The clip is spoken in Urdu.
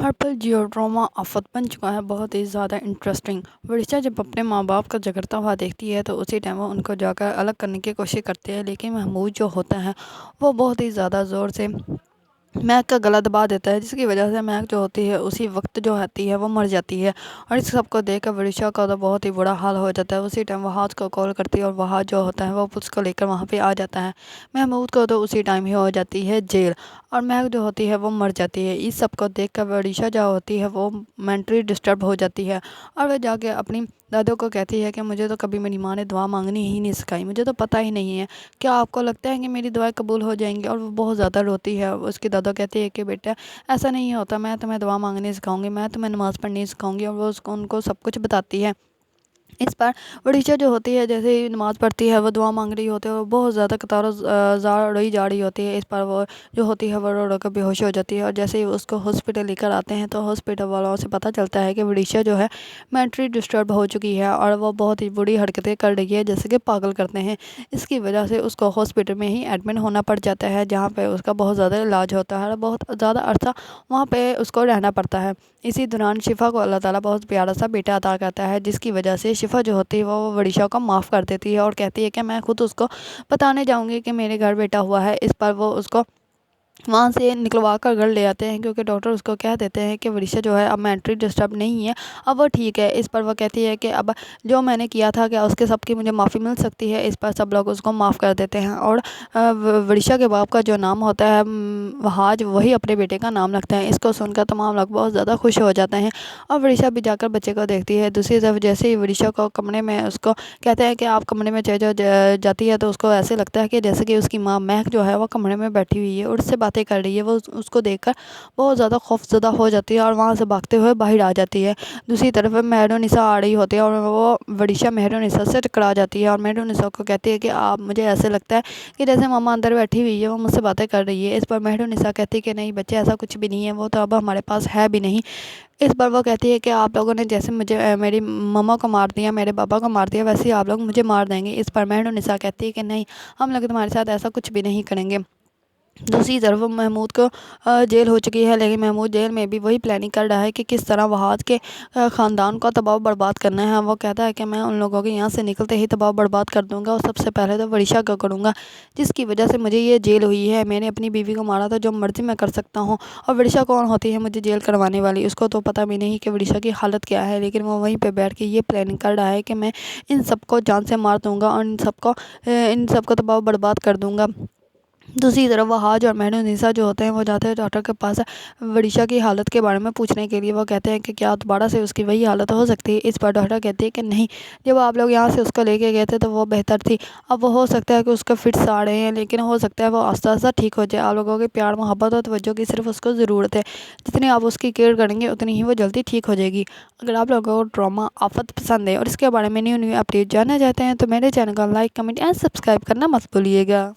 ہر پل جیو ڈرامہ آفت بن چکا ہے، بہت ہی زیادہ انٹرسٹنگ۔ ورشا جب اپنے ماں باپ کا جھگڑتا ہوا دیکھتی ہے تو اسی ٹائم وہ ان کو جا کر الگ کرنے کی کوشش کرتی ہے، لیکن محمود جو ہوتا ہے وہ بہت ہی زیادہ زور سے مہک کا گلا دبا دیتا ہے، جس کی وجہ سے مہک جو ہوتی ہے اسی وقت جو ہوتی ہے وہ مر جاتی ہے۔ اور اس سب کو دیکھ کر ورشا کا تو بہت ہی برا حال ہو جاتا ہے۔ اسی ٹائم وہاج کو کال کرتی ہے اور وہاج جو ہوتا ہے وہ پولیس کو لے کر وہاں پہ آ جاتا ہے۔ محمود کو تو اسی ٹائم ہی ہو جاتی ہے جیل، اور مہک جو ہوتی ہے وہ مر جاتی ہے۔ اس سب کو دیکھ کر ورشا جو ہوتی ہے وہ مینٹلی ڈسٹرب ہو جاتی ہے، اور وہ جا کے اپنی دادوں کو کہتی ہے کہ مجھے تو کبھی میری ماں نے دعا مانگنی ہی نہیں سکھائی، مجھے تو پتہ ہی نہیں ہے، کیا آپ کو لگتا ہے کہ میری دعائیں قبول ہو جائیں گی؟ اور وہ بہت زیادہ روتی ہے۔ اس کی دادا کہتی ہے کہ بیٹا ایسا نہیں ہوتا، میں تمہیں دعا مانگنے سکھاؤں گی، میں تمہیں نماز پڑھنی سکھاؤں گی، اور وہ ان کو سب کچھ بتاتی ہے۔ اس پر ورشا جو ہوتی ہے جیسے ہی نماز پڑھتی ہے وہ دعا مانگ رہی ہوتی ہے اور بہت زیادہ قطار زار روئی جا رہی ہوتی ہے۔ اس پر وہ جو ہوتی ہے وہ رو رو کر بے ہوش ہو جاتی ہے، اور جیسے ہی اس کو ہاسپٹل لے کر آتے ہیں تو ہاسپٹل والوں سے پتہ چلتا ہے کہ ورشا جو ہے مینٹلی ڈسٹرب ہو چکی ہے، اور وہ بہت ہی بری حرکتیں کر رہی ہے جیسے کہ پاگل کرتے ہیں۔ اس کی وجہ سے اس کو ہاسپٹل میں ہی ایڈمٹ ہونا پڑ جاتا ہے، جہاں پہ اس کا بہت زیادہ علاج ہوتا ہے اور بہت زیادہ عرصہ وہاں پہ اس کو رہنا پڑتا ہے۔ اسی دوران شفا کو اللہ تعالیٰ بہت پیارا سا بیٹا عطا کرتا ہے، جس کی وجہ سے شفا جو ہوتی ہے وہ ورشا کو معاف کر دیتی ہے اور کہتی ہے کہ میں خود اس کو بتانے جاؤں گی کہ میرے گھر بیٹا ہوا ہے۔ اس پر وہ اس کو وہاں سے نکلوا کر گھر لے آتے ہیں، کیونکہ ڈاکٹر اس کو کہہ دیتے ہیں کہ ورشا جو ہے اب مینٹلی ڈسٹرب نہیں ہے، اب وہ ٹھیک ہے۔ اس پر وہ کہتی ہے کہ اب جو میں نے کیا تھا کیا اس کے سب کی مجھے معافی مل سکتی ہے؟ اس پر سب لوگ اس کو معاف کر دیتے ہیں، اور ورشا کے باپ کا جو نام ہوتا ہے وہاج، وہی اپنے بیٹے کا نام رکھتے ہیں۔ اس کو سن کر تمام لوگ بہت زیادہ خوش ہو جاتے ہیں، اور ورشا بھی جا کر بچے کو دیکھتی ہے۔ دوسری طرف جیسے ہی ورشا کو کمرے میں اس کو کہتے ہیں کہ آپ کمرے میں چلے جاتی ہے تو اس کو ایسے لگتا ہے کہ جیسے کہ اس کی ماں مہک جو ہے وہ کمرے میں بیٹھی ہوئی ہے اور اس سے باتیں کر رہی ہے۔ وہ اس کو دیکھ کر بہت زیادہ خوف زدہ ہو جاتی ہے اور وہاں سے بھاگتے ہوئے باہر آ جاتی ہے۔ دوسری طرف مہرنسا آ رہی ہوتی ہے اور وہ ورشا مہرنسا سے ٹکرا جاتی ہے، اور مہرنسا کو کہتی ہے کہ آپ مجھے ایسے لگتا ہے کہ جیسے ماما اندر بیٹھی ہوئی ہے، وہ مجھ سے باتیں کر رہی ہے۔ اس پر مہرنسا کہتی ہے کہ نہیں بچے، ایسا کچھ بھی نہیں ہے، وہ تو اب ہمارے پاس ہے بھی نہیں۔ اس پر وہ کہتی ہے کہ آپ لوگوں نے جیسے مجھے میری مما کو مار دیا، میرے پاپا کو مار دیا، ویسے ہی آپ لوگ مجھے مار دیں گے۔ اس پر مہرنسا کہتی ہے کہ نہیں، ہم لوگ تمہارے ساتھ ایسا کچھ بھی نہیں کریں گے۔ دوسری طرف محمود کو جیل ہو چکی ہے، لیکن محمود جیل میں بھی وہی پلاننگ کر رہا ہے کہ کس طرح وہاج کے خاندان کو تباہ و برباد کرنا ہے۔ وہ کہتا ہے کہ میں ان لوگوں کے یہاں سے نکلتے ہی تباہ و برباد کر دوں گا، اور سب سے پہلے تو ورشا کو کروں گا، جس کی وجہ سے مجھے یہ جیل ہوئی ہے۔ میں نے اپنی بیوی کو مارا تھا، جو مرضی میں کر سکتا ہوں، اور ورشا کون ہوتی ہے مجھے جیل کروانے والی؟ اس کو تو پتہ بھی نہیں کہ ورشا کی حالت کیا ہے، لیکن وہ وہیں پہ بیٹھ کے یہ پلاننگ کر رہا ہے کہ میں ان سب کو جان سے مار دوں گا اور ان سب کو تباہ و برباد کر دوں گا۔ دوسری طرف وہاج اور مہرنسا جو ہوتے ہیں وہ جاتے ہیں ڈاکٹر کے پاس ورشا کی حالت کے بارے میں پوچھنے کے لیے۔ وہ کہتے ہیں کہ کیا دوبارہ سے اس کی وہی حالت ہو سکتی ہے؟ اس پر ڈاکٹر کہتی ہے کہ نہیں، جب آپ لوگ یہاں سے اس کو لے کے گئے تھے تو وہ بہتر تھی، اب وہ ہو سکتا ہے کہ اس کو فٹس آ رہے ہیں، لیکن ہو سکتا ہے وہ آہستہ آہستہ ٹھیک ہو جائے۔ آپ لوگوں کے پیار محبت اور توجہ کی صرف اس کو ضرورت ہے، جتنی آپ اس کی کیئر کریں گے اتنی ہی وہ جلدی ٹھیک ہو جائے گی۔ اگر آپ لوگوں کو ڈرامہ آفت پسند ہے اور اس کے بارے میں نیو اپڈیٹ جاننا چاہتے ہیں تو میرے چینل کو لائک، کمنٹ اینڈ سبسکرائب کرنا مت بھولیے گا۔